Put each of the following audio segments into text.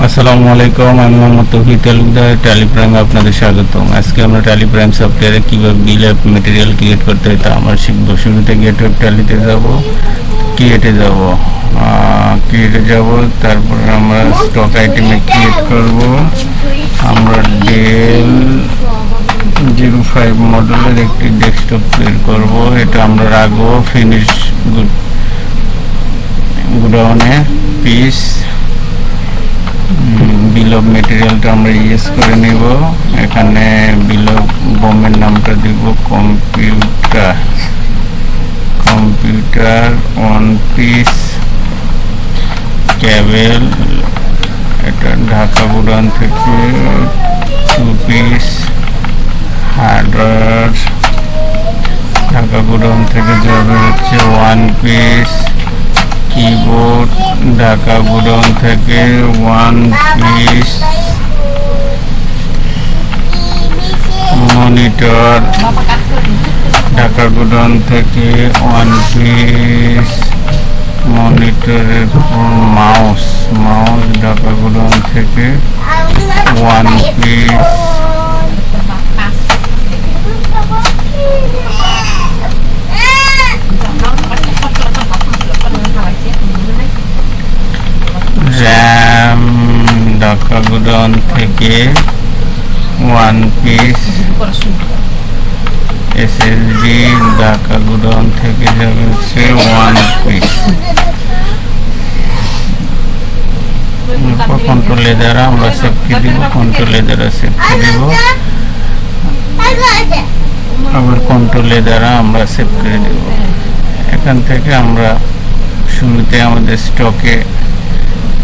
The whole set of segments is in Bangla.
আসসালামু আলাইকুম, আমি মোহাম্মদ তৌফিক তালুকদার। ট্যালিপ্রাইমে আপনাদের স্বাগতম। আজকে আমরা ট্যালিপ্রাইম সফটওয়্যারে কীভাবে বিল অফ মেটেরিয়াল ক্রিয়েট করতে হয় তা আমরা শিখব। শুরুতে গেট ওয়েব ট্যালিতে যাব, ক্রিয়েটে যাব, তারপরে আমরা স্টক আইটেমে ক্রিয়েট করব। আমরা ডেল 05 মডেলের একটি ডেস্কটপ তৈরি করব। এটা আমরা রাখবো ফিনিশ গুডাউনে পিস। বিল অফ মেটেরিয়ালটা আমরা ইউজ করে নেব। এখানে বিল অফ বোমের নামটা দিব কম্পিউটার 1 পিস ক্যাবেল। এটা ঢাকা গুডাউন থেকে 2 পিস হার্ডওয়্যার। ঢাকা গুডাউন থেকে যাবে হচ্ছে 1 পিস কিবোর্ড। ঢাকা গুডাউন থেকে 1 পিস মনিটর। ঢাকা গুডাউন থেকে 1 পিস মনিটরের মাউস। ঢাকা গুডাউন থেকে 1 পিস র্যাম। ঢাকা গুডাউন থেকে 1 পিস এসএসডি। ঢাকা গুডাউন থেকে যাবে হচ্ছে 1 পিস। কন্ট্রোলে দ্বারা আমরা সেফটি দিব, কন্ট্রোলে দ্বারা সেফটি দিব, আবার কন্ট্রোলে দ্বারা আমরা সেভ করে দেব। এখান থেকে আমরা শুরুতে আমাদের স্টকে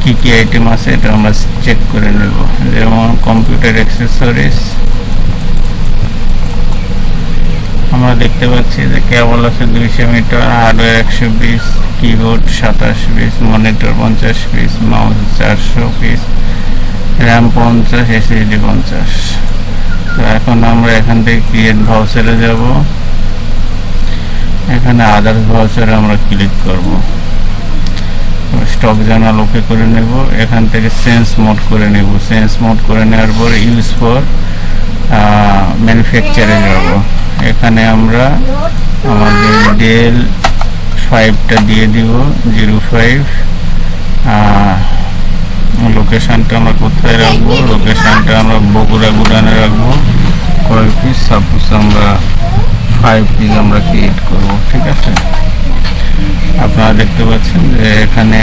কি কি আইটেম আছে এটা আমরা চেক করে নেব। যেমন কম্পিউটার অ্যাক্সেসরিজ আমরা দেখতে পাচ্ছি যে কেবল আছে 200 meter, hardware 120, keyboard 27 piece, monitor 50 piece, mouse 400 piece, RAM 50, SSD 50। তো এখন আমরা এখান থেকে ক্রিয়েট ভাউচারে যাব। এখানে আদার্স ভাউচারে আমরা ক্লিক করব। স্টক জার্নাল ওকে করে নেব। এখান থেকে সেন্স মোড করে নেব। সেন্স মোড করে নেওয়ার পর ইউজ ফর ম্যানুফ্যাকচারে যাব। এখানে আমরা আমাদের ডেল 5টা দিয়ে দিব 05। লোকেশানটা আমরা কোথায় রাখবো? লোকেশানটা আমরা বগুড়া গুডাউনে রাখবো। কয় পিস? সাপোজ আমরা 5 পিস আমরা ক্রিয়েট করব। ঠিক আছে, আপনারা দেখতে পাচ্ছেন যে এখানে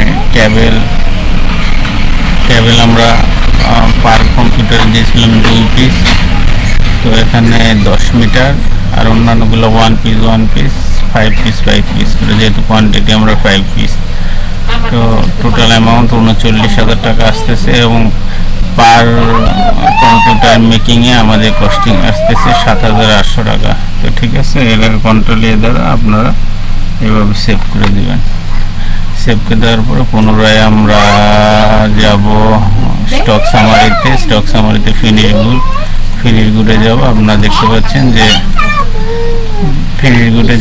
ক্যাবেল আমরা পার কম্পিউটারে দিয়েছিলাম 2 পিস। তো এখানে 10 মিটার আর অন্যান্যগুলো 1 পিস 5 পিস করে, যেহেতু কোয়ান্টিটি আমরা 5 পিস। তো টোটাল অ্যামাউন্ট 39,000 টাকা আসতেছে এবং পার কম্পিউটার মেকিংয়ে আমাদের কস্টিং আসতেছে 7,800 টাকা। তো ঠিক আছে, এলাকা কন্ট্রোল দ্বারা আপনারা এভাবে সেভ করে দিবেন। সেভ করে দেওয়ার পরে পুনরায় আমরা যাব স্টক সামারিতে ফিনিশ গুডে যাব। আপনারা দেখতে পাচ্ছেন যে ফিনিশ গুডে